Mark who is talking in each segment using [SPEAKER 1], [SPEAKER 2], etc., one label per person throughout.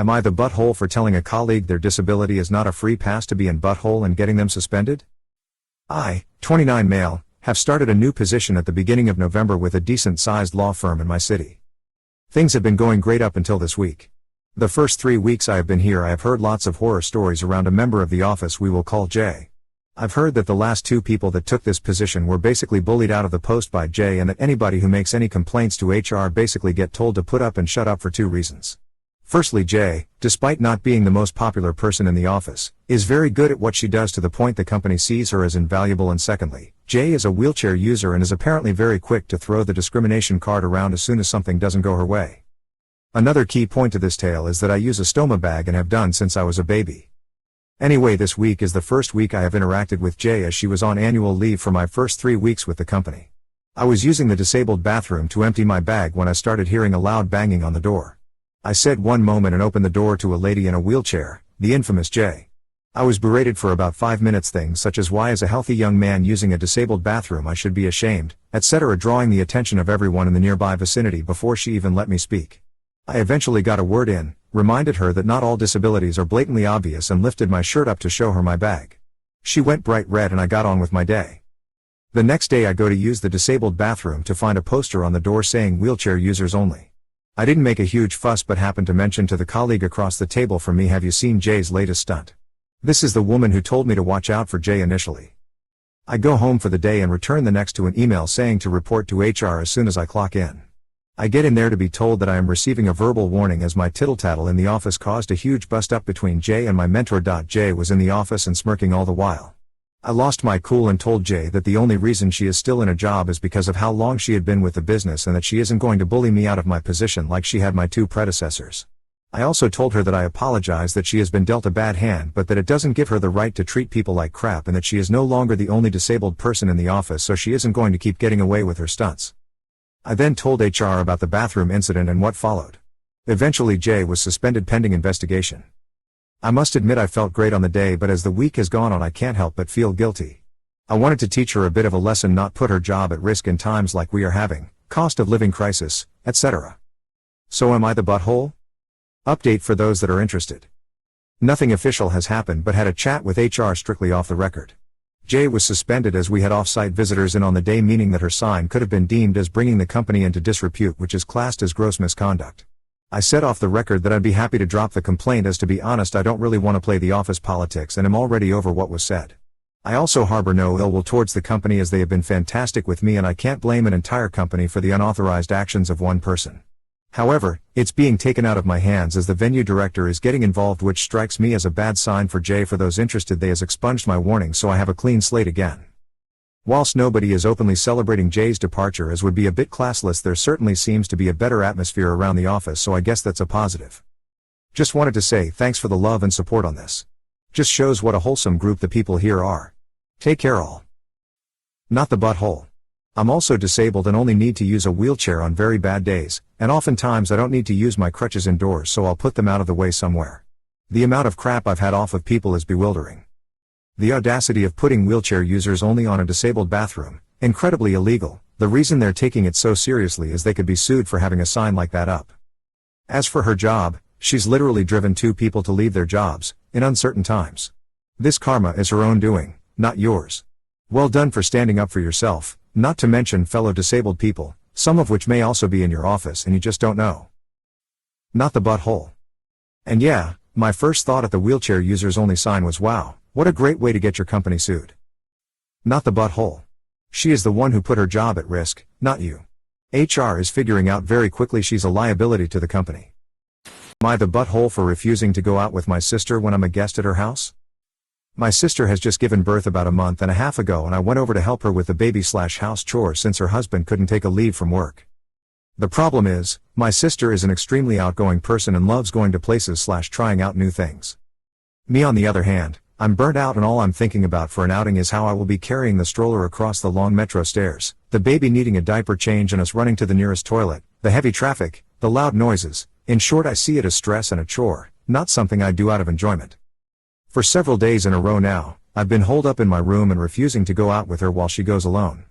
[SPEAKER 1] Am I the butthole for telling a colleague their disability is not a free pass to be in butthole and getting them suspended? I, 29 male, have started a new position at the beginning of November with a decent-sized law firm in my city. Things have been going great up until this week. The first 3 weeks I have been here I have heard lots of horror stories around a member of the office we will call Jay. I've heard that the last 2 people that took this position were basically bullied out of the post by Jay, and that anybody who makes any complaints to HR basically get told to put up and shut up for 2 reasons. Firstly, Jay, despite not being the most popular person in the office, is very good at what she does to the point the company sees her as invaluable, and secondly, Jay is a wheelchair user and is apparently very quick to throw the discrimination card around as soon as something doesn't go her way. Another key point to this tale is that I use a stoma bag and have done since I was a baby. Anyway, this week is the first week I have interacted with Jay, as she was on annual leave for my first 3 weeks with the company. I was using the disabled bathroom to empty my bag when I started hearing a loud banging on the door. I said one moment and opened the door to a lady in a wheelchair, the infamous Jay. I was berated for about 5 minutes, things such as why as a healthy young man using a disabled bathroom I should be ashamed, etc., drawing the attention of everyone in the nearby vicinity before she even let me speak. I eventually got a word in, reminded her that not all disabilities are blatantly obvious, and lifted my shirt up to show her my bag. She went bright red and I got on with my day. The next day I go to use the disabled bathroom to find a poster on the door saying wheelchair users only. I didn't make a huge fuss but happened to mention to the colleague across the table from me, "Have you seen Jay's latest stunt?" This is the woman who told me to watch out for Jay initially. I go home for the day and return the next to an email saying to report to HR as soon as I clock in. I get in there to be told that I am receiving a verbal warning as my tittle-tattle in the office caused a huge bust-up between Jay and my mentor. Jay was in the office and smirking all the while. I lost my cool and told Jay that the only reason she is still in a job is because of how long she had been with the business, and that she isn't going to bully me out of my position like she had my 2 predecessors. I also told her that I apologize that she has been dealt a bad hand, but that it doesn't give her the right to treat people like crap, and that she is no longer the only disabled person in the office, so she isn't going to keep getting away with her stunts. I then told HR about the bathroom incident and what followed. Eventually Jay was suspended pending investigation. I must admit I felt great on the day, but as the week has gone on I can't help but feel guilty. I wanted to teach her a bit of a lesson, not put her job at risk in times like we are having, cost of living crisis, etc. So am I the butthole? Update for those that are interested. Nothing official has happened, but had a chat with HR strictly off the record. Jay was suspended as we had off-site visitors in on the day, meaning that her sign could have been deemed as bringing the company into disrepute, which is classed as gross misconduct. I said off the record that I'd be happy to drop the complaint, as to be honest I don't really want to play the office politics and am already over what was said. I also harbor no ill will towards the company, as they have been fantastic with me and I can't blame an entire company for the unauthorized actions of one person. However, it's being taken out of my hands as the venue director is getting involved, which strikes me as a bad sign for Jay. For those interested, they has expunged my warning, so I have a clean slate again. Whilst nobody is openly celebrating Jay's departure, as would be a bit classless, there certainly seems to be a better atmosphere around the office, so I guess that's a positive. Just wanted to say thanks for the love and support on this. Just shows what a wholesome group the people here are. Take care all. Not the butthole. I'm also disabled and only need to use a wheelchair on very bad days, and oftentimes I don't need to use my crutches indoors, so I'll put them out of the way somewhere. The amount of crap I've had off of people is bewildering. The audacity of putting wheelchair users only on a disabled bathroom, incredibly illegal. The reason they're taking it so seriously is they could be sued for having a sign like that up. As for her job, she's literally driven 2 people to leave their jobs, in uncertain times. This karma is her own doing, not yours. Well done for standing up for yourself, not to mention fellow disabled people, some of which may also be in your office and you just don't know. Not the butthole. And yeah, my first thought at the wheelchair users only sign was, wow, what a great way to get your company sued. Not the butthole. She is the one who put her job at risk, not you. HR is figuring out very quickly she's a liability to the company. Am I the butthole for refusing to go out with my sister when I'm a guest at her house? My sister has just given birth about a month and a half ago, and I went over to help her with the baby/house chores since her husband couldn't take a leave from work. The problem is, my sister is an extremely outgoing person and loves going to places/trying out new things. Me on the other hand, I'm burnt out, and all I'm thinking about for an outing is how I will be carrying the stroller across the long metro stairs, the baby needing a diaper change and us running to the nearest toilet, the heavy traffic, the loud noises. In short, I see it as stress and a chore, not something I do out of enjoyment. For several days in a row now, I've been holed up in my room and refusing to go out with her while she goes alone.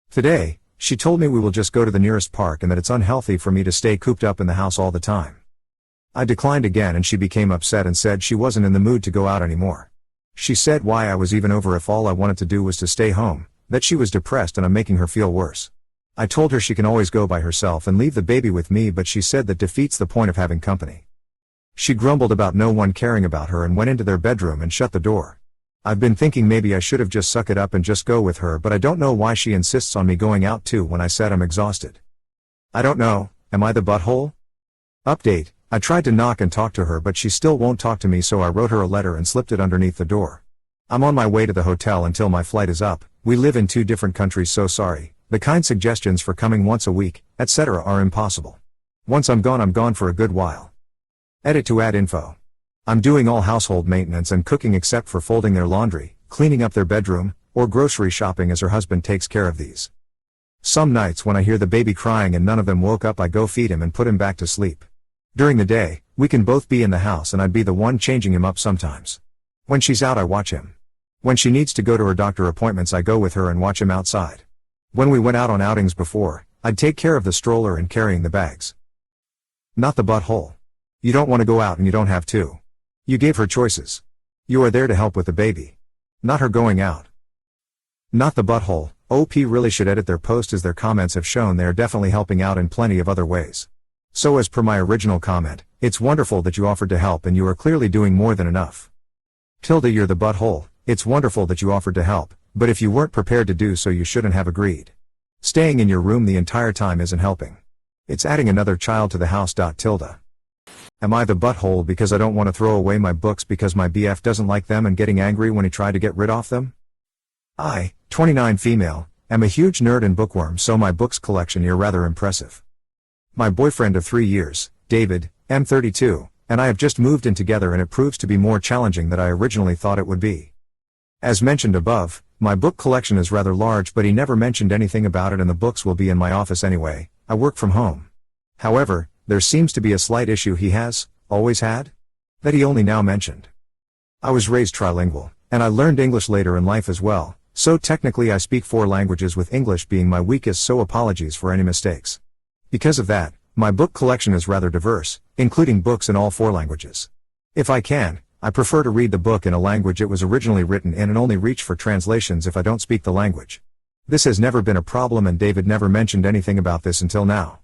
[SPEAKER 1] Today, she told me we will just go to the nearest park and that it's unhealthy for me to stay cooped up in the house all the time. I declined again and she became upset and said she wasn't in the mood to go out anymore. She said why I was even over if all I wanted to do was to stay home, that she was depressed and I'm making her feel worse. I told her she can always go by herself and leave the baby with me, but she said that defeats the point of having company. She grumbled about no one caring about her and went into their bedroom and shut the door. I've been thinking maybe I should have just suck it up and just go with her, but I don't know why she insists on me going out too when I said I'm exhausted. I don't know, am I the butthole? Update, I tried to knock and talk to her but she still won't talk to me, so I wrote her a letter and slipped it underneath the door. I'm on my way to the hotel until my flight is up. We live in 2 different countries, so sorry. The kind suggestions for coming once a week, etc. are impossible. Once I'm gone for a good while. Edit to add info. I'm doing all household maintenance and cooking except for folding their laundry, cleaning up their bedroom, or grocery shopping as her husband takes care of these. Some nights when I hear the baby crying and none of them woke up, I go feed him and put him back to sleep. During the day, we can both be in the house and I'd be the one changing him up sometimes. When she's out I watch him. When she needs to go to her doctor appointments I go with her and watch him outside. When we went out on outings before, I'd take care of the stroller and carrying the bags. Not the butthole. You don't want to go out and you don't have to. You gave her choices. You are there to help with the baby. Not her going out. Not the butthole. OP really should edit their post, as their comments have shown they are definitely helping out in plenty of other ways. So as per my original comment, it's wonderful that you offered to help and you are clearly doing more than enough. Tilde, you're the butthole. It's wonderful that you offered to help, but if you weren't prepared to do so you shouldn't have agreed. Staying in your room the entire time isn't helping. It's adding another child to the house. Tilde. Am I the butthole because I don't want to throw away my books because my BF doesn't like them and getting angry when he tried to get rid of them? I, 29 female, am a huge nerd and bookworm, so my books collection is rather impressive. My boyfriend of 3 years, David, am 32, and I have just moved in together and it proves to be more challenging than I originally thought it would be. As mentioned above, my book collection is rather large, but he never mentioned anything about it and the books will be in my office anyway. I work from home. However, there seems to be a slight issue he has, always had, that he only now mentioned. I was raised trilingual, and I learned English later in life as well, so technically I speak 4 languages with English being my weakest, so apologies for any mistakes. Because of that, my book collection is rather diverse, including books in all 4 languages. If I can, I prefer to read the book in a language it was originally written in and only reach for translations if I don't speak the language. This has never been a problem and David never mentioned anything about this until now.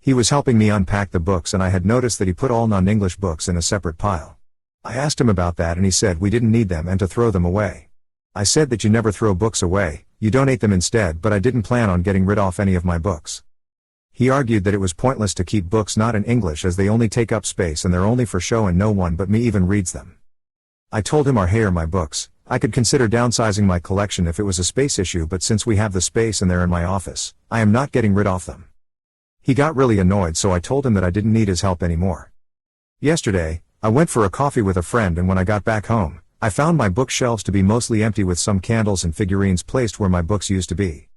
[SPEAKER 1] He was helping me unpack the books and I had noticed that he put all non-English books in a separate pile. I asked him about that and he said we didn't need them and to throw them away. I said that you never throw books away, you donate them instead, but I didn't plan on getting rid of any of my books. He argued that it was pointless to keep books not in English as they only take up space and they're only for show and no one but me even reads them. I told him are my books, I could consider downsizing my collection if it was a space issue, but since we have the space and they're in my office, I am not getting rid of them. He got really annoyed, so I told him that I didn't need his help anymore. Yesterday, I went for a coffee with a friend and when I got back home, I found my bookshelves to be mostly empty with some candles and figurines placed where my books used to be.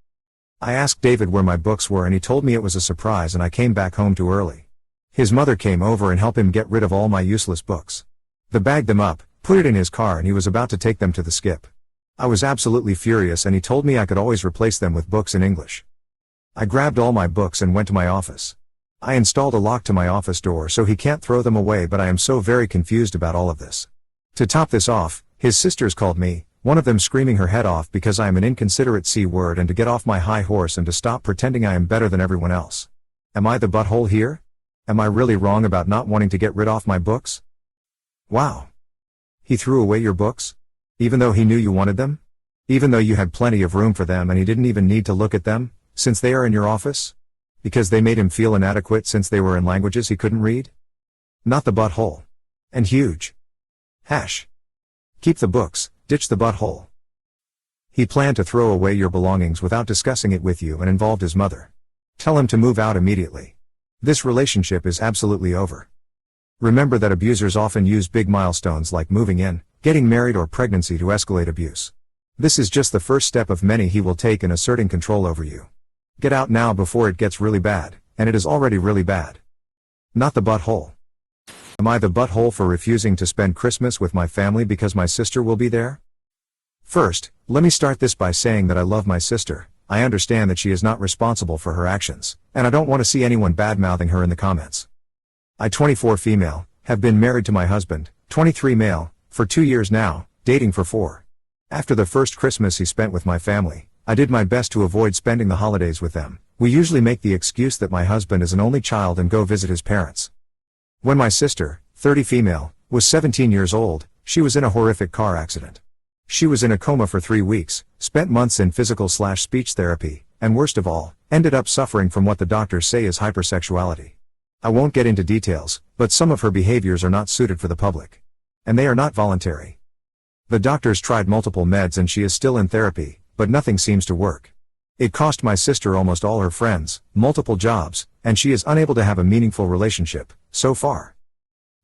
[SPEAKER 1] I asked David where my books were and he told me it was a surprise and I came back home too early. His mother came over and helped him get rid of all my useless books. They bagged them up, put it in his car and he was about to take them to the skip. I was absolutely furious and he told me I could always replace them with books in English. I grabbed all my books and went to my office. I installed a lock to my office door so he can't throw them away, but I am so very confused about all of this. To top this off, his sisters called me, one of them screaming her head off because I am an inconsiderate C-word and to get off my high horse and to stop pretending I am better than everyone else. Am I the butthole here? Am I really wrong about not wanting to get rid of my books? Wow. He threw away your books? Even though he knew you wanted them? Even though you had plenty of room for them and he didn't even need to look at them, since they are in your office? Because they made him feel inadequate since they were in languages he couldn't read? Not the butthole. And huge. Hash. Keep the books, ditch the butthole. He planned to throw away your belongings without discussing it with you and involved his mother. Tell him to move out immediately. This relationship is absolutely over. Remember that abusers often use big milestones like moving in, getting married or pregnancy to escalate abuse. This is just the first step of many he will take in asserting control over you. Get out now before it gets really bad, and it is already really bad. Not the butthole. Am I the butthole for refusing to spend Christmas with my family because my sister will be there? First, let me start this by saying that I love my sister. I understand that she is not responsible for her actions, and I don't want to see anyone bad-mouthing her in the comments. I 24 female, have been married to my husband, 23 male, for 2 years now, dating for 4. After the first Christmas he spent with my family, I did my best to avoid spending the holidays with them. We usually make the excuse that my husband is an only child and go visit his parents. When my sister, 30 female, was 17 years old, she was in a horrific car accident. She was in a coma for 3 weeks, spent months in physical/speech therapy, and worst of all, ended up suffering from what the doctors say is hypersexuality. I won't get into details, but some of her behaviors are not suited for the public. And they are not voluntary. The doctors tried multiple meds and she is still in therapy, but nothing seems to work. It cost my sister almost all her friends, multiple jobs, and she is unable to have a meaningful relationship, so far.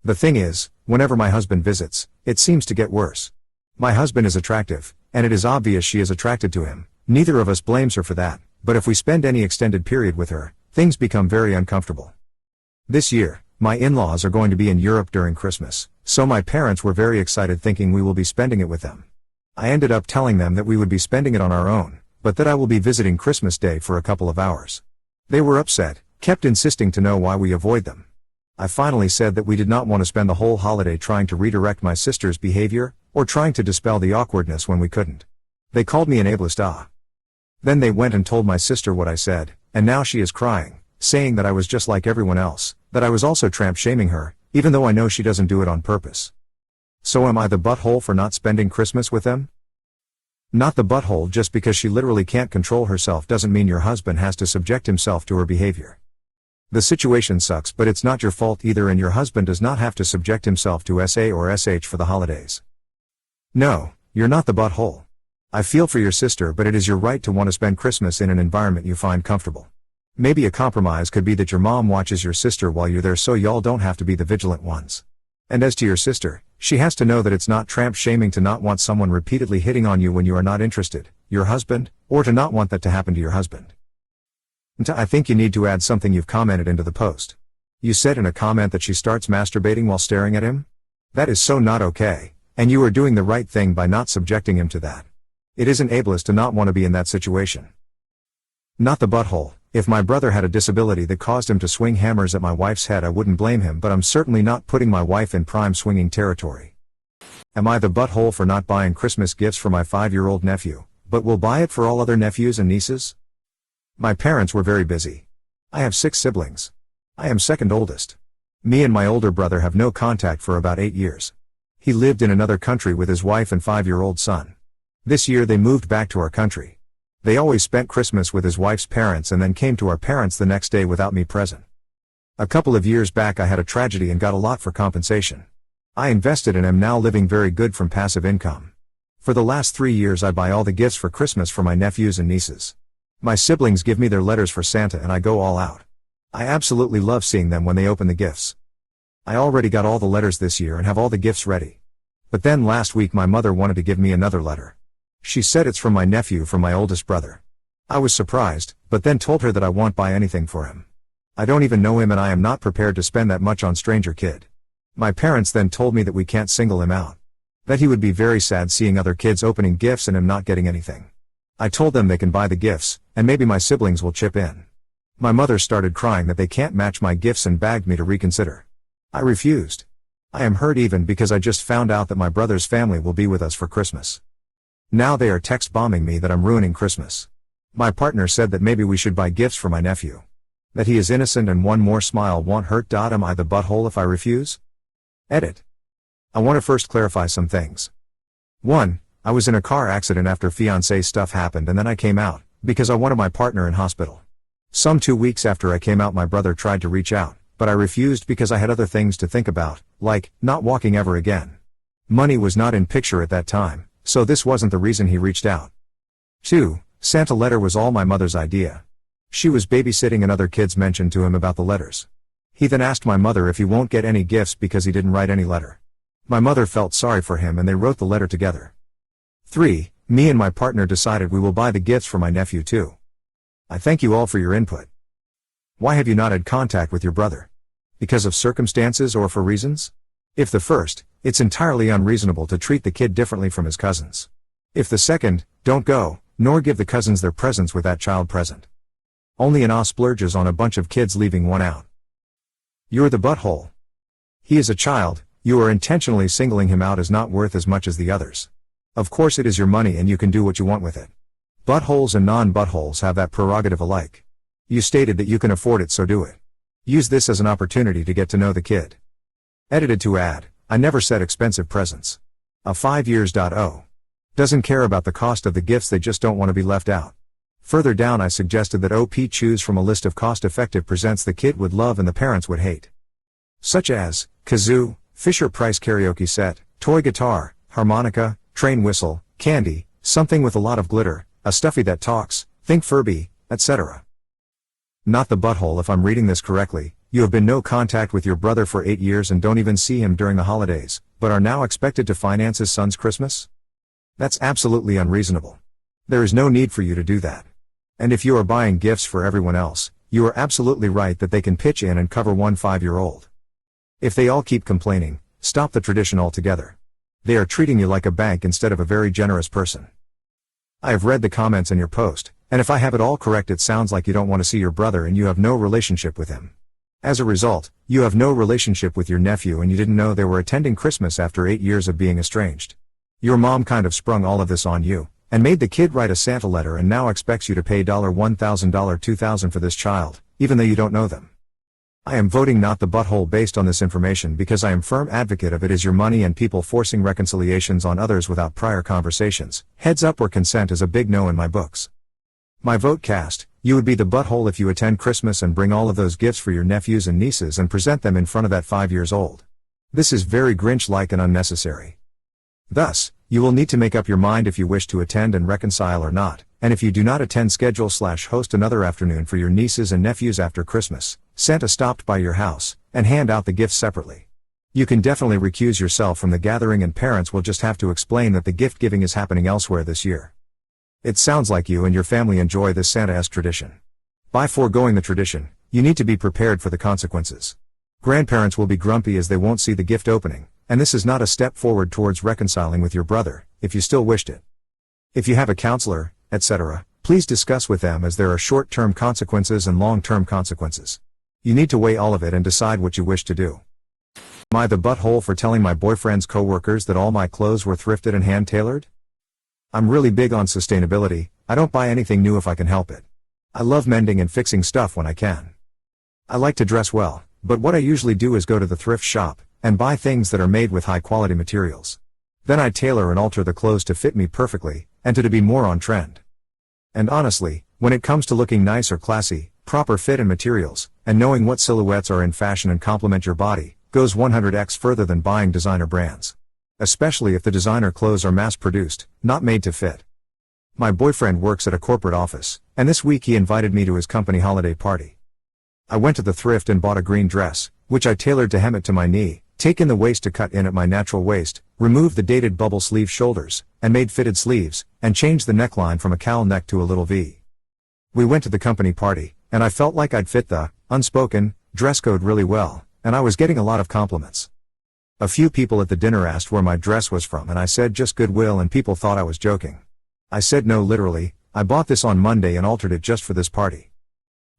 [SPEAKER 1] The thing is, whenever my husband visits, it seems to get worse. My husband is attractive, and it is obvious she is attracted to him. Neither of us blames her for that, but if we spend any extended period with her, things become very uncomfortable. This year, my in-laws are going to be in Europe during Christmas, so my parents were very excited thinking we will be spending it with them. I ended up telling them that we would be spending it on our own, but that I will be visiting Christmas Day for a couple of hours. They were upset, kept insisting to know why we avoid them. I finally said that we did not want to spend the whole holiday trying to redirect my sister's behavior, or trying to dispel the awkwardness when we couldn't. They called me an ableist. Then they went and told my sister what I said, and now she is crying, saying that I was just like everyone else, that I was also tramp shaming her, even though I know she doesn't do it on purpose. So am I the butthole for not spending Christmas with them? Not the butthole. Just because she literally can't control herself doesn't mean your husband has to subject himself to her behavior. The situation sucks, but it's not your fault either, and your husband does not have to subject himself to SA or SH for the holidays. No, you're not the butthole. I feel for your sister, but it is your right to want to spend Christmas in an environment you find comfortable. Maybe a compromise could be that your mom watches your sister while you're there so y'all don't have to be the vigilant ones. And as to your sister, she has to know that it's not tramp shaming to not want someone repeatedly hitting on you when you are not interested, your husband, or to not want that to happen to your husband. And I think you need to add something you've commented into the post. You said in a comment that she starts masturbating while staring at him? That is so not okay, and you are doing the right thing by not subjecting him to that. It isn't ableist to not want to be in that situation. Not the butthole. If my brother had a disability that caused him to swing hammers at my wife's head, I wouldn't blame him, but I'm certainly not putting my wife in prime swinging territory. Am I the butthole for not buying Christmas gifts for my 5-year-old nephew, but will buy it for all other nephews and nieces? My parents were very busy. I have 6 siblings. I am second oldest. Me and my older brother have no contact for about 8 years. He lived in another country with his wife and 5-year-old son. This year they moved back to our country. They always spent Christmas with his wife's parents and then came to our parents the next day without me present. A couple of years back I had a tragedy and got a lot for compensation. I invested and am now living very good from passive income. For the last 3 years I buy all the gifts for Christmas for my nephews and nieces. My siblings give me their letters for Santa and I go all out. I absolutely love seeing them when they open the gifts. I already got all the letters this year and have all the gifts ready. But then last week my mother wanted to give me another letter. She said it's from my nephew from my oldest brother. I was surprised, but then told her that I won't buy anything for him. I don't even know him and I am not prepared to spend that much on stranger kid. My parents then told me that we can't single him out. That he would be very sad seeing other kids opening gifts and him not getting anything. I told them they can buy the gifts, and maybe my siblings will chip in. My mother started crying that they can't match my gifts and begged me to reconsider. I refused. I am hurt even because I just found out that my brother's family will be with us for Christmas. Now they are text bombing me that I'm ruining Christmas. My partner said that maybe we should buy gifts for my nephew. That he is innocent and one more smile won't hurt. Am I the butthole if I refuse? Edit. I want to first clarify some things. 1. I was in a car accident after fiancé stuff happened and then I came out, because I wanted my partner in hospital. Some 2 weeks after I came out my brother tried to reach out, but I refused because I had other things to think about, like, not walking ever again. Money was not in picture at that time. So this wasn't the reason he reached out. 2. Santa letter was all my mother's idea. She was babysitting and other kids mentioned to him about the letters. He then asked my mother if he won't get any gifts because he didn't write any letter. My mother felt sorry for him and they wrote the letter together. 3. Me and my partner decided we will buy the gifts for my nephew too. I thank you all for your input. Why have you not had contact with your brother? Because of circumstances or for reasons? If the first, it's entirely unreasonable to treat the kid differently from his cousins. If the second, don't go, nor give the cousins their presents with that child present. Only an splurges on a bunch of kids leaving one out. You're the butthole. He is a child, you are intentionally singling him out as not worth as much as the others. Of course it is your money and you can do what you want with it. Buttholes and non-buttholes have that prerogative alike. You stated that you can afford it, so do it. Use this as an opportunity to get to know the kid. Edited to add, I never said expensive presents. A 5 years.0. Doesn't care about the cost of the gifts, they just don't want to be left out. Further down I suggested that OP choose from a list of cost-effective presents the kid would love and the parents would hate. Such as, kazoo, Fisher-Price karaoke set, toy guitar, harmonica, train whistle, candy, something with a lot of glitter, a stuffy that talks, think Furby, etc. Not the butthole. If I'm reading this correctly, you have been no contact with your brother for 8 years and don't even see him during the holidays, but are now expected to finance his son's Christmas? That's absolutely unreasonable. There is no need for you to do that. And if you are buying gifts for everyone else, you are absolutely right that they can pitch in and cover one 5-year-old. If they all keep complaining, stop the tradition altogether. They are treating you like a bank instead of a very generous person. I have read the comments in your post, and if I have it all correct, it sounds like you don't want to see your brother and you have no relationship with him. As a result, you have no relationship with your nephew and you didn't know they were attending Christmas after 8 years of being estranged. Your mom kind of sprung all of this on you, and made the kid write a Santa letter and now expects you to pay $1,000, $2,000 for this child, even though you don't know them. I am voting not the butthole based on this information because I am firm advocate of it is your money and people forcing reconciliations on others without prior conversations, heads up or consent is a big no in my books. My vote cast, you would be the butthole if you attend Christmas and bring all of those gifts for your nephews and nieces and present them in front of that 5 years old. This is very Grinch-like and unnecessary. Thus, you will need to make up your mind if you wish to attend and reconcile or not, and if you do not attend, schedule/host another afternoon for your nieces and nephews after Christmas. Santa stopped by your house, and hand out the gifts separately. You can definitely recuse yourself from the gathering and parents will just have to explain that the gift giving is happening elsewhere this year. It sounds like you and your family enjoy this Santa-esque tradition. By foregoing the tradition, you need to be prepared for the consequences. Grandparents will be grumpy as they won't see the gift opening, and this is not a step forward towards reconciling with your brother, if you still wished it. If you have a counselor, etc., please discuss with them as there are short-term consequences and long-term consequences. You need to weigh all of it and decide what you wish to do. Am I the butthole for telling my boyfriend's coworkers that all my clothes were thrifted and hand-tailored? I'm really big on sustainability. I don't buy anything new if I can help it. I love mending and fixing stuff when I can. I like to dress well, but what I usually do is go to the thrift shop and buy things that are made with high-quality materials. Then I tailor and alter the clothes to fit me perfectly, and to be more on trend. And honestly, when it comes to looking nice or classy, proper fit and materials, and knowing what silhouettes are in fashion and complement your body, goes 100x further than buying designer brands. Especially if the designer clothes are mass-produced, not made to fit. My boyfriend works at a corporate office, and this week he invited me to his company holiday party. I went to the thrift and bought a green dress, which I tailored to hem it to my knee, taken the waist to cut in at my natural waist, removed the dated bubble sleeve shoulders, and made fitted sleeves, and changed the neckline from a cowl neck to a little V. We went to the company party, and I felt like I'd fit the unspoken dress code really well, and I was getting a lot of compliments. A few people at the dinner asked where my dress was from and I said just Goodwill and people thought I was joking. I said no, literally, I bought this on Monday and altered it just for this party.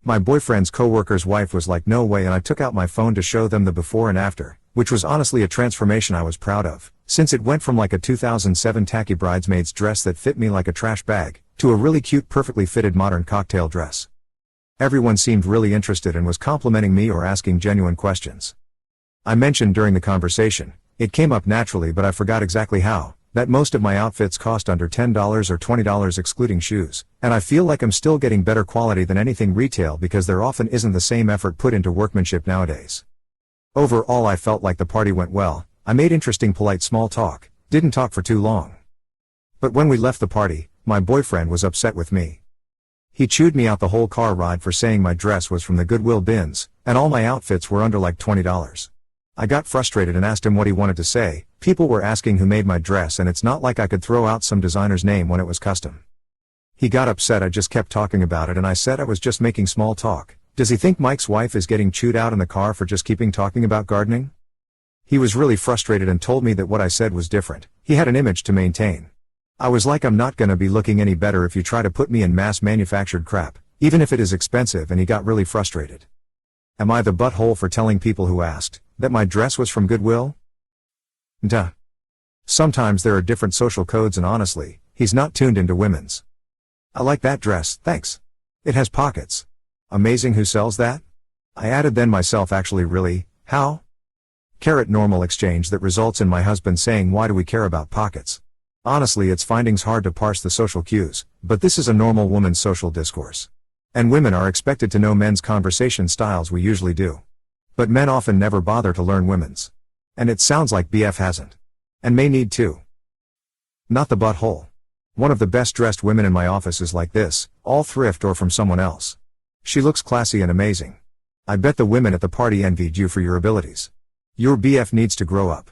[SPEAKER 1] My boyfriend's coworker's wife was like no way, and I took out my phone to show them the before and after, which was honestly a transformation I was proud of, since it went from like a 2007 tacky bridesmaid's dress that fit me like a trash bag, to a really cute perfectly fitted modern cocktail dress. Everyone seemed really interested and was complimenting me or asking genuine questions. I mentioned during the conversation, it came up naturally but I forgot exactly how, that most of my outfits cost under $10 or $20 excluding shoes, and I feel like I'm still getting better quality than anything retail because there often isn't the same effort put into workmanship nowadays. Overall I felt like the party went well. I made interesting polite small talk, didn't talk for too long. But when we left the party, my boyfriend was upset with me. He chewed me out the whole car ride for saying my dress was from the Goodwill bins, and all my outfits were under like $20. I got frustrated and asked him what he wanted to say. People were asking who made my dress and it's not like I could throw out some designer's name when it was custom. He got upset I just kept talking about it and I said I was just making small talk. Does he think Mike's wife is getting chewed out in the car for just keeping talking about gardening? He was really frustrated and told me that what I said was different. He had an image to maintain. I was like, I'm not gonna be looking any better if you try to put me in mass manufactured crap, even if it is expensive, and he got really frustrated. Am I the butthole for telling people who asked that my dress was from Goodwill? Duh. Sometimes there are different social codes and honestly, he's not tuned into women's. I like that dress, thanks. It has pockets. Amazing, who sells that? I added then myself, actually really, how? Normal exchange that results in my husband saying, why do we care about pockets? Honestly, it's findings hard to parse the social cues, but this is a normal woman's social discourse. And women are expected to know men's conversation styles, we usually do. But men often never bother to learn women's. And it sounds like BF hasn't. And may need to. Not the butthole. One of the best dressed women in my office is like this, all thrift or from someone else. She looks classy and amazing. I bet the women at the party envied you for your abilities. Your BF needs to grow up.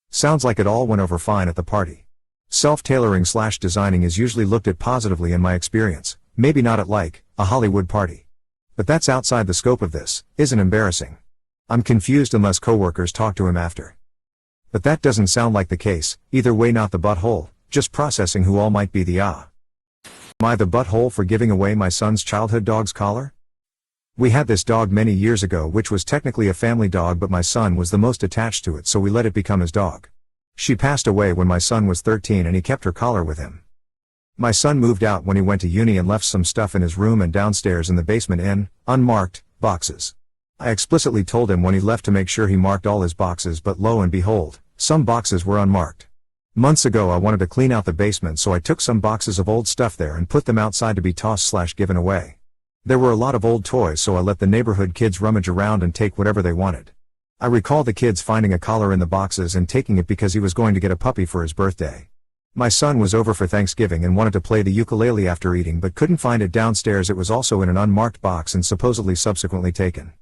[SPEAKER 1] Sounds like it all went over fine at the party. Self-tailoring/designing is usually looked at positively in my experience, maybe not at like a Hollywood party. But that's outside the scope of this, isn't embarrassing. I'm confused unless coworkers talk to him after. But that doesn't sound like the case, either way not the butthole, just processing who all might be the Am I the butthole for giving away my son's childhood dog's collar? We had this dog many years ago which was technically a family dog, but my son was the most attached to it, so we let it become his dog. She passed away when my son was 13 and he kept her collar with him. My son moved out when he went to uni and left some stuff in his room and downstairs in the basement in unmarked boxes. I explicitly told him when he left to make sure he marked all his boxes, but lo and behold, some boxes were unmarked. Months ago I wanted to clean out the basement, so I took some boxes of old stuff there and put them outside to be tossed/given away. There were a lot of old toys, so I let the neighborhood kids rummage around and take whatever they wanted. I recall the kids finding a collar in the boxes and taking it because he was going to get a puppy for his birthday. My son was over for Thanksgiving and wanted to play the ukulele after eating but couldn't find it downstairs. It was also in an unmarked box and supposedly subsequently taken.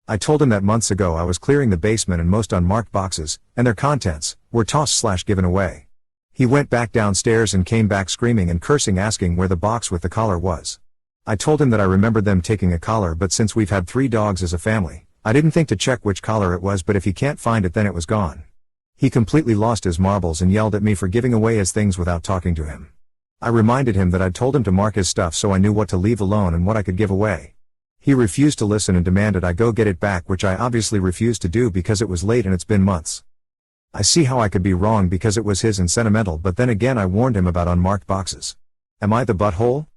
[SPEAKER 1] I told him that months ago I was clearing the basement and most unmarked boxes, and their contents, were tossed/given away. He went back downstairs and came back screaming and cursing, asking where the box with the collar was. I told him that I remembered them taking a collar, but since we've had 3 dogs as a family, I didn't think to check which collar it was, but if he can't find it then it was gone. He completely lost his marbles and yelled at me for giving away his things without talking to him. I reminded him that I'd told him to mark his stuff so I knew what to leave alone and what I could give away. He refused to listen and demanded I go get it back, which I obviously refused to do because it was late and it's been months. I see how I could be wrong because it was his and sentimental, but then again I warned him about unmarked boxes. Am I the butthole?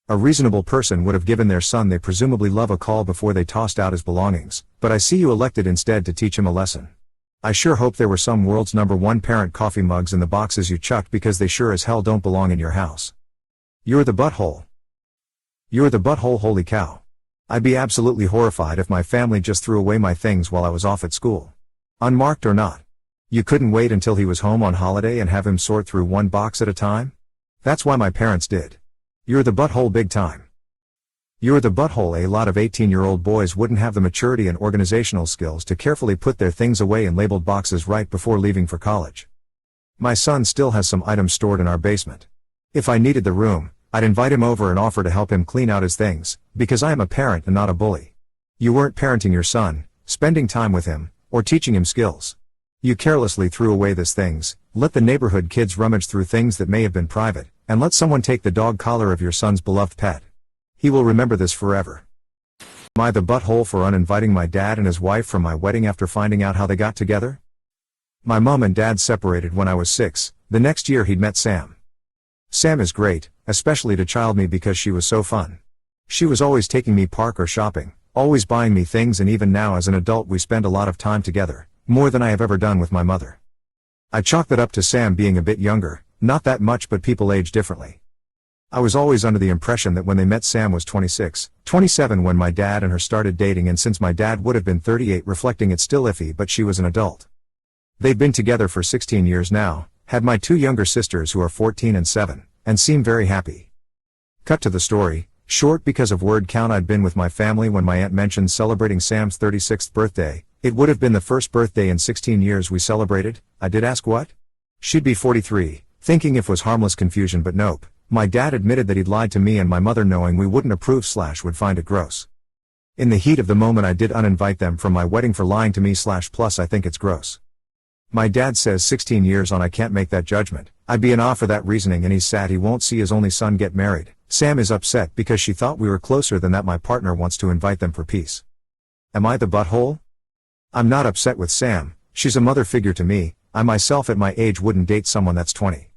[SPEAKER 1] A reasonable person would have given their son they presumably love a call before they tossed out his belongings, but I see you elected instead to teach him a lesson. I sure hope there were some world's #1 parent coffee mugs in the boxes you chucked, because they sure as hell don't belong in your house. You're the butthole. You're the butthole, holy cow. I'd be absolutely horrified if my family just threw away my things while I was off at school. Unmarked or not. You couldn't wait until he was home on holiday and have him sort through one box at a time? That's why my parents did. You're the butthole big time. You're the butthole. A lot of 18-year-old boys wouldn't have the maturity and organizational skills to carefully put their things away in labeled boxes right before leaving for college. My son still has some items stored in our basement. If I needed the room, I'd invite him over and offer to help him clean out his things, because I am a parent and not a bully. You weren't parenting your son, spending time with him, or teaching him skills. You carelessly threw away these things, let the neighborhood kids rummage through things that may have been private, and let someone take the dog collar of your son's beloved pet. He will remember this forever. Am I the butthole for uninviting my dad and his wife from my wedding after finding out how they got together? My mom and dad separated when I was 6, the next year he'd met Sam. Sam is great, especially to child me because she was so fun. She was always taking me park or shopping, always buying me things, and even now as an adult we spend a lot of time together, more than I have ever done with my mother. I chalk that up to Sam being a bit younger, not that much, but people age differently. I was always under the impression that when they met Sam was 26, 27 when my dad and her started dating, and since my dad would have been 38, reflecting it's still iffy, but she was an adult. They've been together for 16 years now, had my 2 younger sisters who are 14 and 7, and seem very happy. Cut to the story, short because of word count. I'd been with my family when my aunt mentioned celebrating Sam's 36th birthday. It would have been the first birthday in 16 years we celebrated. I did ask what? She'd be 43, thinking if was harmless confusion, but nope. My dad admitted that he'd lied to me and my mother, knowing we wouldn't approve / would find it gross. In the heat of the moment I did uninvite them from my wedding for lying to me / plus I think it's gross. My dad says 16 years on I can't make that judgment. I'd be in awe for that reasoning, and he's sad he won't see his only son get married. Sam is upset because she thought we were closer than that. My partner wants to invite them for peace. Am I the butthole? I'm not upset with Sam, she's a mother figure to me. I myself at my age wouldn't date someone that's 20.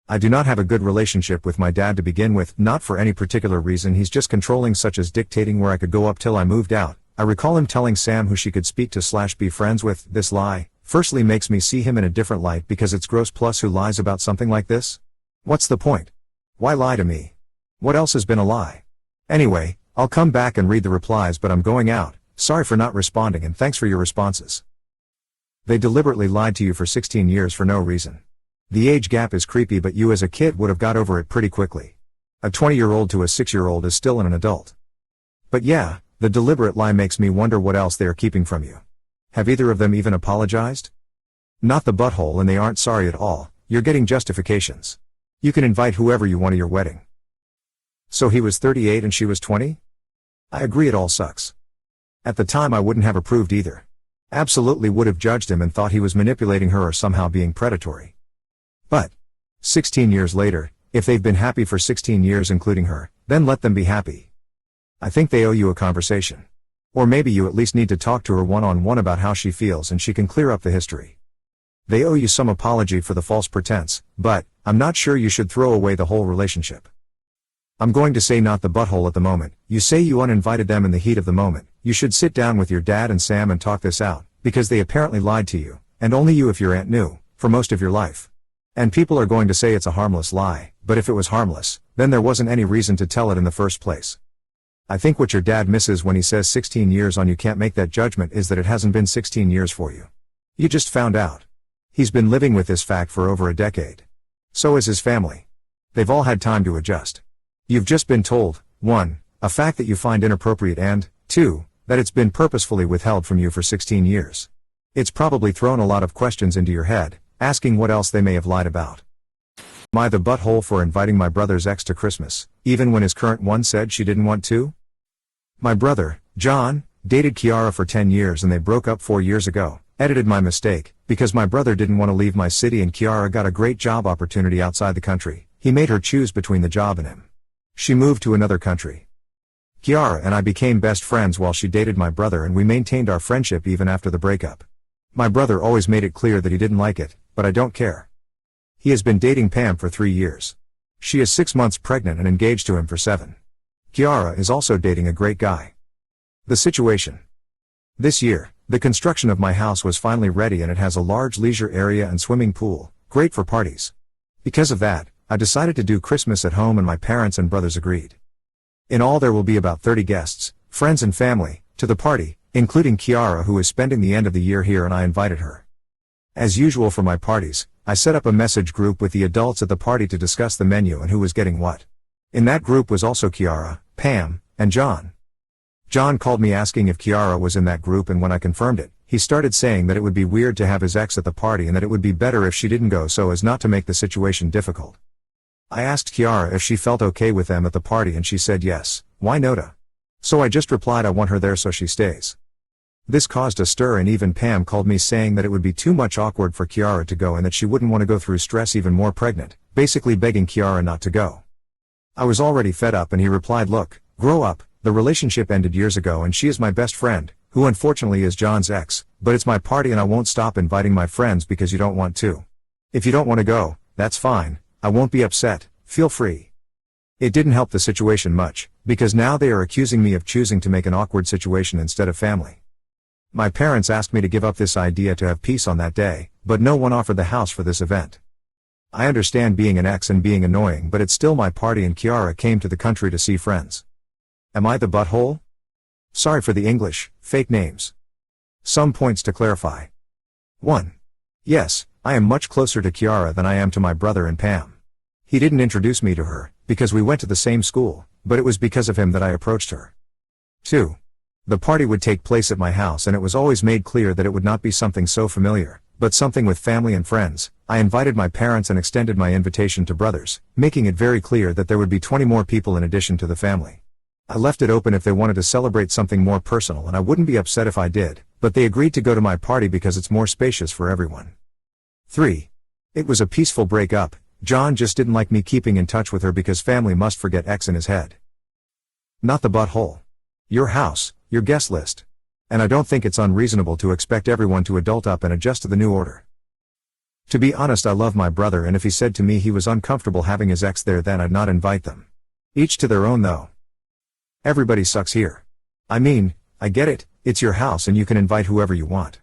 [SPEAKER 1] I do not have a good relationship with my dad to begin with, not for any particular reason, he's just controlling, such as dictating where I could go up till I moved out. I recall him telling Sam who she could speak to / be friends with. This lie, firstly, makes me see him in a different light because it's gross, plus who lies about something like this? What's the point? Why lie to me? What else has been a lie? Anyway, I'll come back and read the replies, but I'm going out. Sorry for not responding and thanks for your responses. They deliberately lied to you for 16 years for no reason. The age gap is creepy, but you as a kid would have got over it pretty quickly. A 20-year-old to a 6-year-old is still an adult. But yeah, the deliberate lie makes me wonder what else they are keeping from you. Have either of them even apologized? Not the butthole, and they aren't sorry at all. You're getting justifications. You can invite whoever you want to your wedding. So he was 38 and she was 20? I agree, it all sucks. At the time I wouldn't have approved either. Absolutely would have judged him and thought he was manipulating her or somehow being predatory. But 16 years later, if they've been happy for 16 years including her, then let them be happy. I think they owe you a conversation. Or maybe you at least need to talk to her one-on-one about how she feels and she can clear up the history. They owe you some apology for the false pretense, but I'm not sure you should throw away the whole relationship. I'm going to say not the butthole at the moment. You say you uninvited them in the heat of the moment. You should sit down with your dad and Sam and talk this out, because they apparently lied to you, and only you if your aunt knew, for most of your life. And people are going to say it's a harmless lie, but if it was harmless, then there wasn't any reason to tell it in the first place. I think what your dad misses when he says 16 years on you can't make that judgment is that it hasn't been 16 years for you. You just found out. He's been living with this fact for over a decade. So has his family. They've all had time to adjust. You've just been told, 1, a fact that you find inappropriate, and 2, that it's been purposefully withheld from you for 16 years. It's probably thrown a lot of questions into your head, asking what else they may have lied about. Am I the butthole for inviting my brother's ex to Christmas, even when his current one said she didn't want to? My brother, John, dated Kiara for 10 years and they broke up 4 years ago. Edited my mistake, because my brother didn't want to leave my city and Kiara got a great job opportunity outside the country. He made her choose between the job and him. She moved to another country. Kiara and I became best friends while she dated my brother, and we maintained our friendship even after the breakup. My brother always made it clear that he didn't like it, but I don't care. He has been dating Pam for 3 years. She is 6 months pregnant and engaged to him for 7. Kiara is also dating a great guy. The situation. This year, the construction of my house was finally ready and it has a large leisure area and swimming pool, great for parties. Because of that, I decided to do Christmas at home and my parents and brothers agreed. In all there will be about 30 guests, friends and family, to the party, including Kiara, who is spending the end of the year here, and I invited her. As usual for my parties, I set up a message group with the adults at the party to discuss the menu and who was getting what. In that group was also Kiara, Pam, and John. John called me asking if Kiara was in that group, and when I confirmed it, he started saying that it would be weird to have his ex at the party and that it would be better if she didn't go so as not to make the situation difficult. I asked Kiara if she felt okay with them at the party and she said yes. Why nota? So I just replied I want her there so she stays. This caused a stir, and even Pam called me saying that it would be too much awkward for Kiara to go and that she wouldn't want to go through stress even more pregnant, basically begging Kiara not to go. I was already fed up and he replied, look, grow up. The relationship ended years ago and she is my best friend, who unfortunately is John's ex, but it's my party and I won't stop inviting my friends because you don't want to. If you don't want to go, that's fine, I won't be upset, feel free. It didn't help the situation much, because now they are accusing me of choosing to make an awkward situation instead of family. My parents asked me to give up this idea to have peace on that day, but no one offered the house for this event. I understand being an ex and being annoying, but it's still my party and Kiara came to the country to see friends. Am I the butthole? Sorry for the English, fake names. Some points to clarify. 1. Yes, I am much closer to Kiara than I am to my brother and Pam. He didn't introduce me to her, because we went to the same school, but it was because of him that I approached her. 2. The party would take place at my house and it was always made clear that it would not be something so familiar, but something with family and friends. I invited my parents and extended my invitation to brothers, making it very clear that there would be 20 more people in addition to the family. I left it open if they wanted to celebrate something more personal, and I wouldn't be upset if I did, but they agreed to go to my party because it's more spacious for everyone. 3. It was a peaceful breakup. John just didn't like me keeping in touch with her because family must forget X in his head. Not the butthole. Your house, your guest list. And I don't think it's unreasonable to expect everyone to adult up and adjust to the new order. To be honest, I love my brother, and if he said to me he was uncomfortable having his ex there, then I'd not invite them. Each to their own though. Everybody sucks here. I mean, I get it, it's your house and you can invite whoever you want.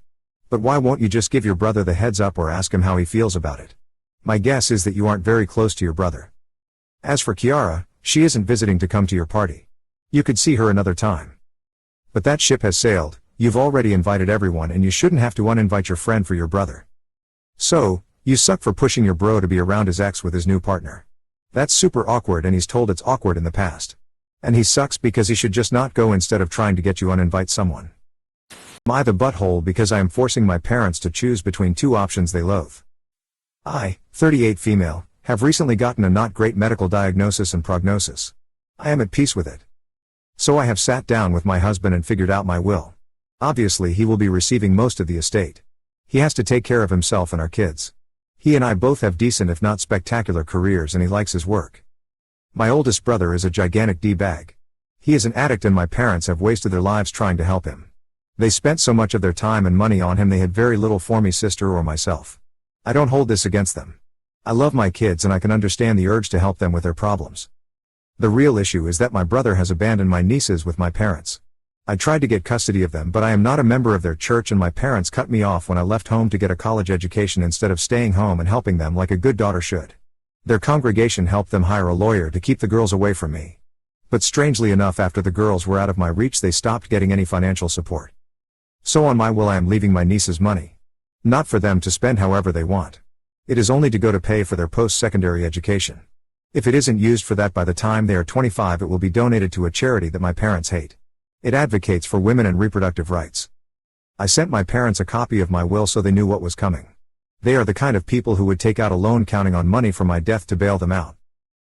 [SPEAKER 1] But why won't you just give your brother the heads up or ask him how he feels about it? My guess is that you aren't very close to your brother. As for Kiara, she isn't visiting to come to your party. You could see her another time. But that ship has sailed, you've already invited everyone and you shouldn't have to uninvite your friend for your brother. So, you suck for pushing your bro to be around his ex with his new partner. That's super awkward, and he's told it's awkward in the past. And he sucks because he should just not go instead of trying to get you uninvite someone. Am I the butthole because I am forcing my parents to choose between two options they loathe? I, 38 female, have recently gotten a not great medical diagnosis and prognosis. I am at peace with it. So I have sat down with my husband and figured out my will. Obviously he will be receiving most of the estate. He has to take care of himself and our kids. He and I both have decent if not spectacular careers and he likes his work. My oldest brother is a gigantic D-bag. He is an addict and my parents have wasted their lives trying to help him. They spent so much of their time and money on him they had very little for me, sister or myself. I don't hold this against them. I love my kids and I can understand the urge to help them with their problems. The real issue is that my brother has abandoned my nieces with my parents. I tried to get custody of them, but I am not a member of their church and my parents cut me off when I left home to get a college education instead of staying home and helping them like a good daughter should. Their congregation helped them hire a lawyer to keep the girls away from me. But strangely enough, after the girls were out of my reach, they stopped getting any financial support. So on my will I am leaving my nieces money. Not for them to spend however they want. It is only to go to pay for their post-secondary education. If it isn't used for that by the time they are 25, it will be donated to a charity that my parents hate. It advocates for women and reproductive rights. I sent my parents a copy of my will so they knew what was coming. They are the kind of people who would take out a loan counting on money from my death to bail them out.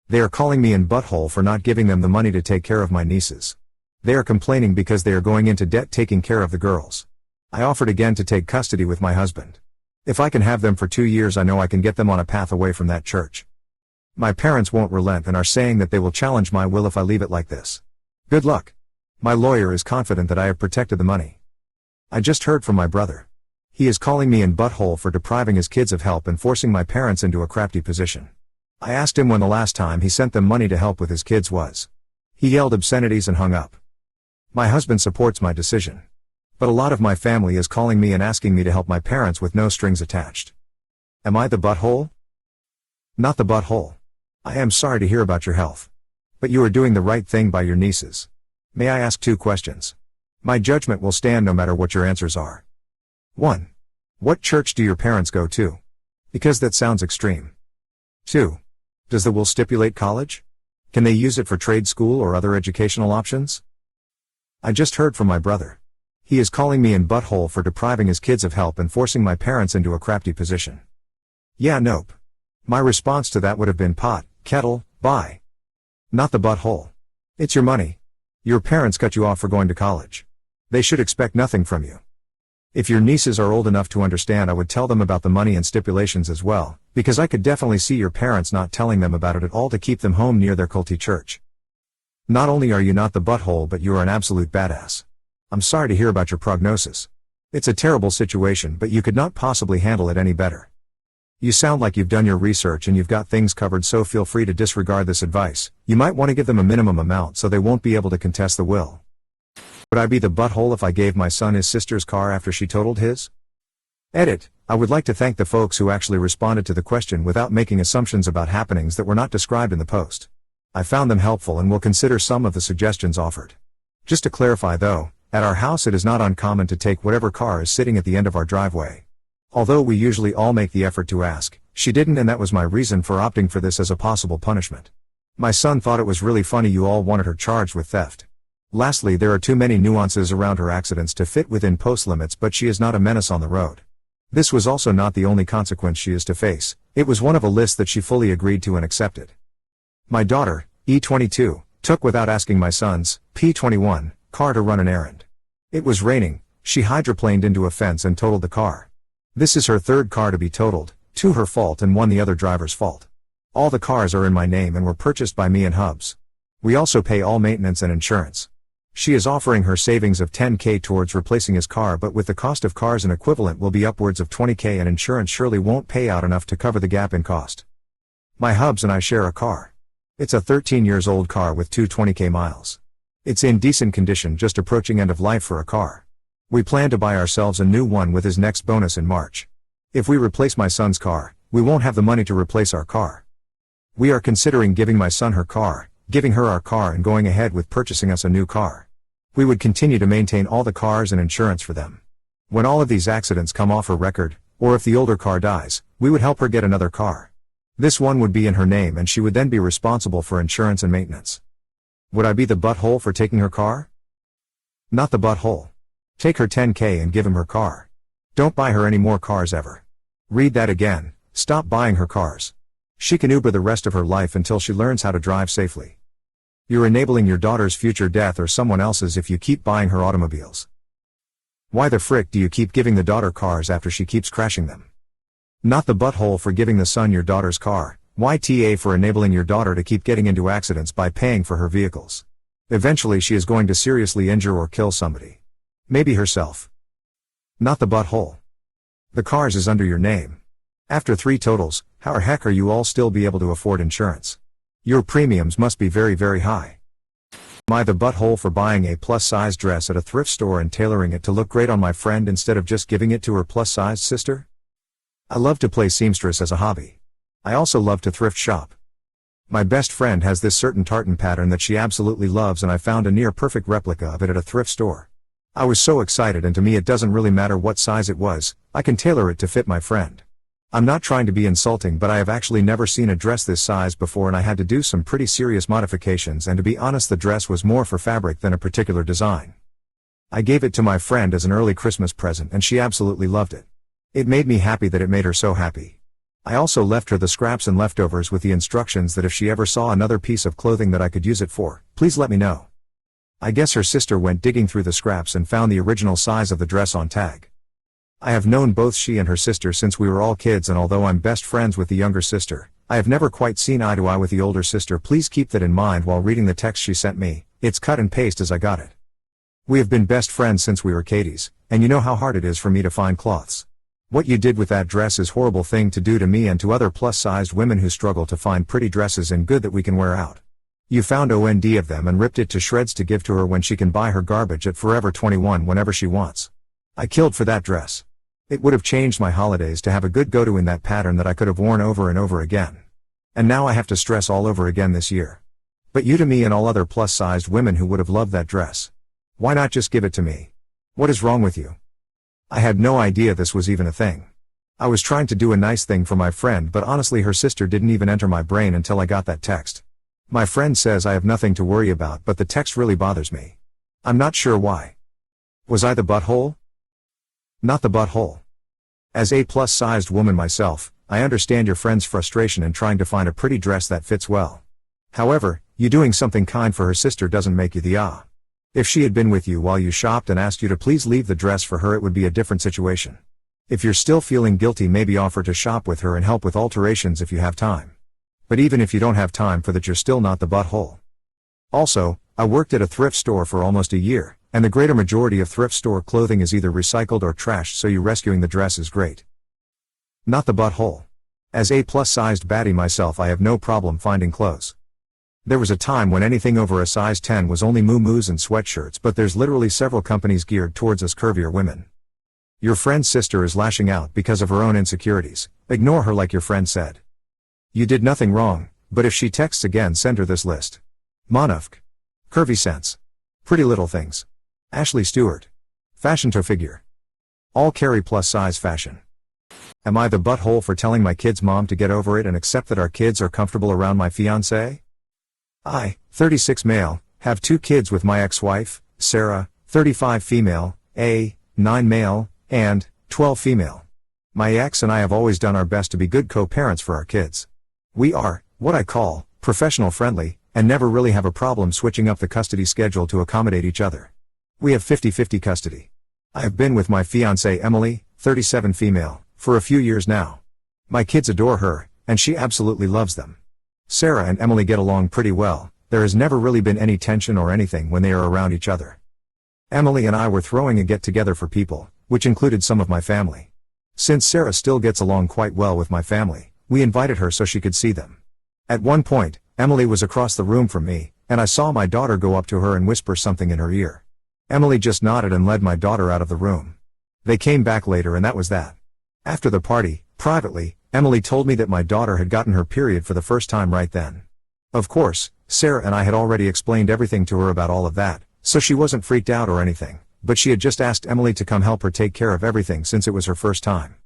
[SPEAKER 1] They are calling me in butthole for not giving them the money to take care of my nieces. They are complaining because they are going into debt taking care of the girls. I offered again to take custody with my husband. If I can have them for 2 years, I know I can get them on a path away from that church. My parents won't relent and are saying that they will challenge my will if I leave it like this. Good luck. My lawyer is confident that I have protected the money. I just heard from my brother. He is calling me in butthole for depriving his kids of help and forcing my parents into a crafty position. I asked him when the last time he sent them money to help with his kids was. He yelled obscenities and hung up. My husband supports my decision. But a lot of my family is calling me and asking me to help my parents with no strings attached. Am I the butthole? Not the butthole. I am sorry to hear about your health. But you are doing the right thing by your nieces. May I ask 2 questions? My judgment will stand no matter what your answers are. 1. What church do your parents go to? Because that sounds extreme. 2. Does the will stipulate college? Can they use it for trade school or other educational options? I just heard from my brother. He is calling me in butthole for depriving his kids of help and forcing my parents into a crafty position. Yeah, nope. My response to that would have been pot, kettle, bye. Not the butthole. It's your money. Your parents cut you off for going to college. They should expect nothing from you. If your nieces are old enough to understand, I would tell them about the money and stipulations as well, because I could definitely see your parents not telling them about it at all to keep them home near their culty church. Not only are you not the butthole, but you are an absolute badass. I'm sorry to hear about your prognosis. It's a terrible situation, but you could not possibly handle it any better. You sound like you've done your research and you've got things covered, so feel free to disregard this advice. You might want to give them a minimum amount so they won't be able to contest the will. Would I be the butthole if I gave my son his sister's car after she totaled his? Edit. I would like to thank the folks who actually responded to the question without making assumptions about happenings that were not described in the post. I found them helpful and will consider some of the suggestions offered. Just to clarify though, at our house it is not uncommon to take whatever car is sitting at the end of our driveway. Although we usually all make the effort to ask, she didn't, and that was my reason for opting for this as a possible punishment. My son thought it was really funny you all wanted her charged with theft. Lastly, there are too many nuances around her accidents to fit within post limits, but she is not a menace on the road. This was also not the only consequence she is to face. It was one of a list that she fully agreed to and accepted. My daughter, E22, took without asking my son's, P21, car to run an errand. It was raining, she hydroplaned into a fence and totaled the car. This is her 3rd car to be totaled, 2 her fault and 1 the other driver's fault. All the cars are in my name and were purchased by me and Hubs. We also pay all maintenance and insurance. She is offering her savings of $10K towards replacing his car, but with the cost of cars an equivalent will be upwards of $20K and insurance surely won't pay out enough to cover the gap in cost. My hubs and I share a car. It's a 13 years old car with 220K miles. It's in decent condition, just approaching end of life for a car. We plan to buy ourselves a new one with his next bonus in March. If we replace my son's car, we won't have the money to replace our car. We are considering giving my son her car, giving her our car and going ahead with purchasing us a new car. We would continue to maintain all the cars and insurance for them. When all of these accidents come off her record, or if the older car dies, we would help her get another car. This one would be in her name and she would then be responsible for insurance and maintenance. Would I be the butthole for taking her car? Not the butthole. Take her $10K and give him her car. Don't buy her any more cars ever. Read that again, stop buying her cars. She can Uber the rest of her life until she learns how to drive safely. You're enabling your daughter's future death or someone else's if you keep buying her automobiles. Why the frick do you keep giving the daughter cars after she keeps crashing them? Not the butthole for giving the son your daughter's car, YTA for enabling your daughter to keep getting into accidents by paying for her vehicles. Eventually she is going to seriously injure or kill somebody. Maybe herself. Not the butthole. The cars is under your name. After 3 totals, how the heck are you all still be able to afford insurance? Your premiums must be very very high. Am I the butthole for buying a plus-size dress at a thrift store and tailoring it to look great on my friend instead of just giving it to her plus-sized sister? I love to play seamstress as a hobby. I also love to thrift shop. My best friend has this certain tartan pattern that she absolutely loves and I found a near perfect replica of it at a thrift store. I was so excited, and to me it doesn't really matter what size it was, I can tailor it to fit my friend. I'm not trying to be insulting, but I have actually never seen a dress this size before and I had to do some pretty serious modifications, and to be honest the dress was more for fabric than a particular design. I gave it to my friend as an early Christmas present and she absolutely loved it. It made me happy that it made her so happy. I also left her the scraps and leftovers with the instructions that if she ever saw another piece of clothing that I could use it for, please let me know. I guess her sister went digging through the scraps and found the original size of the dress on tag. I have known both she and her sister since we were all kids, and although I'm best friends with the younger sister, I have never quite seen eye to eye with the older sister. Please keep that in mind while reading the text she sent me. It's cut and paste as I got it. We have been best friends since we were kiddies, and you know how hard it is for me to find cloths. What you did with that dress is horrible thing to do to me and to other plus-sized women who struggle to find pretty dresses and good that we can wear out. You found OND of them and ripped it to shreds to give to her when she can buy her garbage at Forever 21 whenever she wants. I killed for that dress. It would have changed my holidays to have a good go-to in that pattern that I could have worn over and over again. And now I have to stress all over again this year. But you to me and all other plus-sized women who would have loved that dress. Why not just give it to me? What is wrong with you? I had no idea this was even a thing. I was trying to do a nice thing for my friend, but honestly her sister didn't even enter my brain until I got that text. My friend says I have nothing to worry about, but the text really bothers me. I'm not sure why. Was I the butthole? Not the butthole. As a plus-sized woman myself, I understand your friend's frustration in trying to find a pretty dress that fits well. However, you doing something kind for her sister doesn't make you the ah. If she had been with you while you shopped and asked you to please leave the dress for her, it would be a different situation. If you're still feeling guilty, maybe offer to shop with her and help with alterations if you have time. But even if you don't have time for that, you're still not the butthole. Also, I worked at a thrift store for almost a year, and the greater majority of thrift store clothing is either recycled or trashed, so you rescuing the dress is great. Not the butthole. As a plus-sized baddie myself, I have no problem finding clothes. There was a time when anything over a size 10 was only muumuus and sweatshirts, but there's literally several companies geared towards us curvier women. Your friend's sister is lashing out because of her own insecurities. Ignore her like your friend said. You did nothing wrong, but if she texts again, send her this list. Monufk. Curvy Sense. Pretty Little Things. Ashley Stewart. Fashion to Figure. All carry plus size fashion. Am I the butthole for telling my kid's mom to get over it and accept that our kids are comfortable around my fiancé? I, 36 male, have 2 kids with my ex-wife, Sarah, 35 female, 9 male, and 12 female. My ex and I have always done our best to be good co-parents for our kids. We are, what I call, professional friendly, and never really have a problem switching up the custody schedule to accommodate each other. We have 50-50 custody. I have been with my fiancée Emily, 37 female, for a few years now. My kids adore her, and she absolutely loves them. Sarah and Emily get along pretty well, There has never really been any tension or anything when they are around each other. Emily and I were throwing a get-together for people, which included some of my family. Since Sarah still gets along quite well with my family, we invited her so she could see them. At one point, Emily was across the room from me, and I saw my daughter go up to her and whisper something in her ear. Emily just nodded and led my daughter out of the room. They came back later and that was that. After the party, privately, Emily told me that my daughter had gotten her period for the first time right then. Of course, Sarah and I had already explained everything to her about all of that, so she wasn't freaked out or anything, but she had just asked Emily to come help her take care of everything since it was her first time.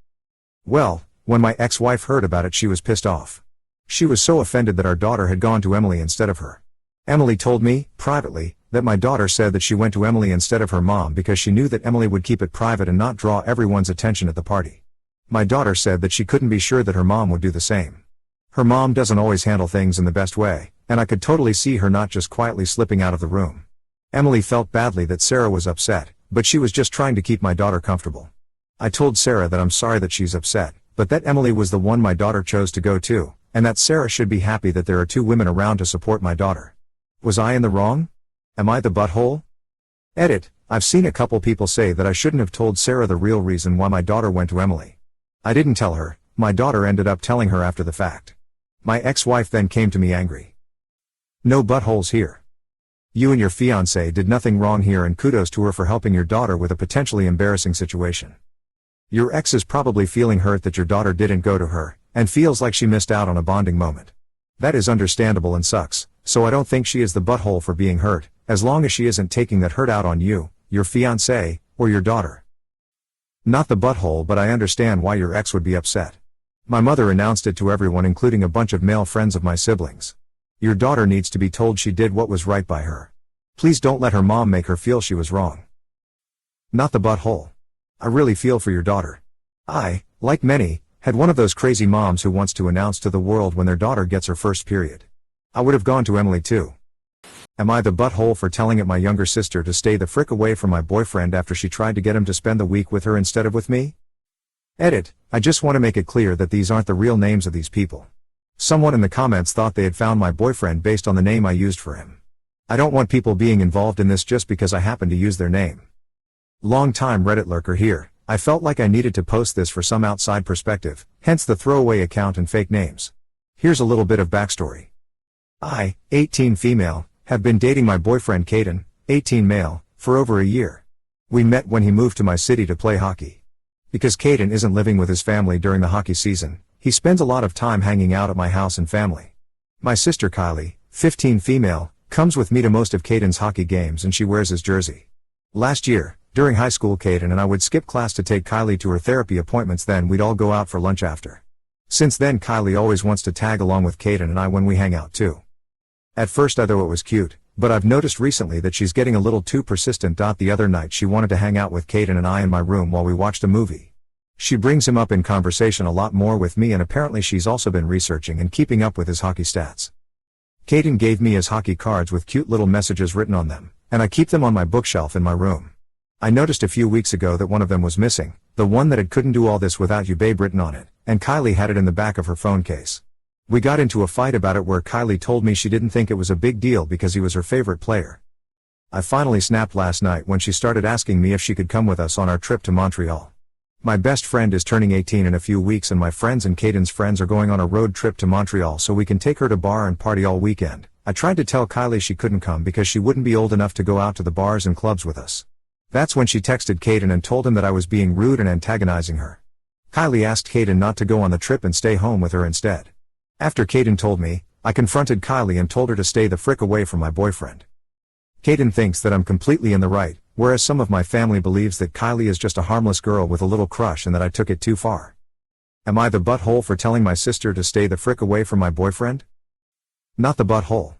[SPEAKER 1] Well, when my ex-wife heard about it she was pissed off. She was so offended that our daughter had gone to Emily instead of her. Emily told me, privately, that my daughter said that she went to Emily instead of her mom because she knew that Emily would keep it private and not draw everyone's attention at the party. My daughter said that she couldn't be sure that her mom would do the same. Her mom doesn't always handle things in the best way, and I could totally see her not just quietly slipping out of the room. Emily felt badly that Sarah was upset, but she was just trying to keep my daughter comfortable. I told Sarah that I'm sorry that she's upset, but that Emily was the one my daughter chose to go to, and that Sarah should be happy that there are two women around to support my daughter. Was I in the wrong? Am I the butthole? Edit, I've seen a couple people say that I shouldn't have told Sarah the real reason why my daughter went to Emily. I didn't tell her, my daughter ended up telling her after the fact. My ex-wife then came to me angry. No buttholes here. You and your fiancé did nothing wrong here and kudos to her for helping your daughter with a potentially embarrassing situation. Your ex is probably feeling hurt that your daughter didn't go to her, and feels like she missed out on a bonding moment. That is understandable and sucks, so I don't think she is the butthole for being hurt, as long as she isn't taking that hurt out on you, your fiancé, or your daughter. Not the butthole, but I understand why your ex would be upset. My mother announced it to everyone including a bunch of male friends of my siblings. Your daughter needs to be told she did what was right by her. Please don't let her mom make her feel she was wrong. Not the butthole. I really feel for your daughter. I, like many, had one of those crazy moms who wants to announce to the world when their daughter gets her first period. I would have gone to Emily too. Am I the butthole for telling my younger sister to stay the frick away from my boyfriend after she tried to get him to spend the week with her instead of with me? Edit, I just want to make it clear that these aren't the real names of these people. Someone in the comments thought they had found my boyfriend based on the name I used for him. I don't want people being involved in this just because I happen to use their name. Long-time Reddit lurker here, I felt like I needed to post this for some outside perspective, hence the throwaway account and fake names. Here's a little bit of backstory. I, 18 female, have been dating my boyfriend Caden, 18 male, for over a year. We met when he moved to my city to play hockey. Because Caden isn't living with his family during the hockey season, he spends a lot of time hanging out at my house and family. My sister Kylie, 15 female, comes with me to most of Caden's hockey games and she wears his jersey. Last year, during high school Caden and I would skip class to take Kylie to her therapy appointments, then we'd all go out for lunch after. Since then Kylie always wants to tag along with Caden and I when we hang out too. At first I thought it was cute, but I've noticed recently that she's getting a little too persistent. The other night she wanted to hang out with Caden and I in my room while we watched a movie. She brings him up in conversation a lot more with me and apparently she's also been researching and keeping up with his hockey stats. Caden gave me his hockey cards with cute little messages written on them, and I keep them on my bookshelf in my room. I noticed a few weeks ago that one of them was missing, the one that had "couldn't do all this without you babe" written on it, and Kylie had it in the back of her phone case. We got into a fight about it where Kylie told me she didn't think it was a big deal because he was her favorite player. I finally snapped last night when she started asking me if she could come with us on our trip to Montreal. My best friend is turning 18 in a few weeks and my friends and Caden's friends are going on a road trip to Montreal so we can take her to bar and party all weekend. I tried to tell Kylie she couldn't come because she wouldn't be old enough to go out to the bars and clubs with us. That's when she texted Caden and told him that I was being rude and antagonizing her. Kylie asked Caden not to go on the trip and stay home with her instead. After Caden told me, I confronted Kylie and told her to stay the frick away from my boyfriend. Caden thinks that I'm completely in the right, whereas some of my family believes that Kylie is just a harmless girl with a little crush and that I took it too far. Am I the butthole for telling my sister to stay the frick away from my boyfriend? Not the butthole.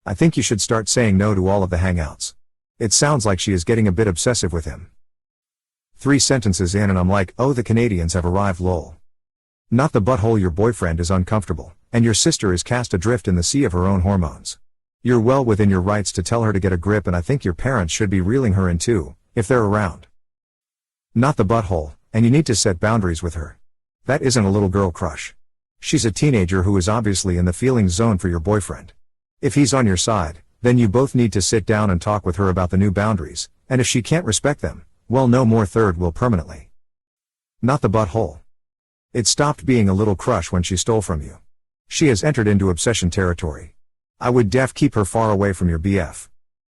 [SPEAKER 1] I think you should start saying no to all of the hangouts. It sounds like she is getting a bit obsessive with him. 3 sentences in and I'm like, oh, the Canadians have arrived lol. Not the butthole. Your boyfriend is uncomfortable, and your sister is cast adrift in the sea of her own hormones. You're well within your rights to tell her to get a grip, and I think your parents should be reeling her in too, if they're around. Not the butthole, and you need to set boundaries with her. That isn't a little girl crush. She's a teenager who is obviously in the feelings zone for your boyfriend. If he's on your side, then you both need to sit down and talk with her about the new boundaries, and if she can't respect them, well, no more third wheel permanently. Not the butthole. It stopped being a little crush when she stole from you. She has entered into obsession territory. I would keep her far away from your BF.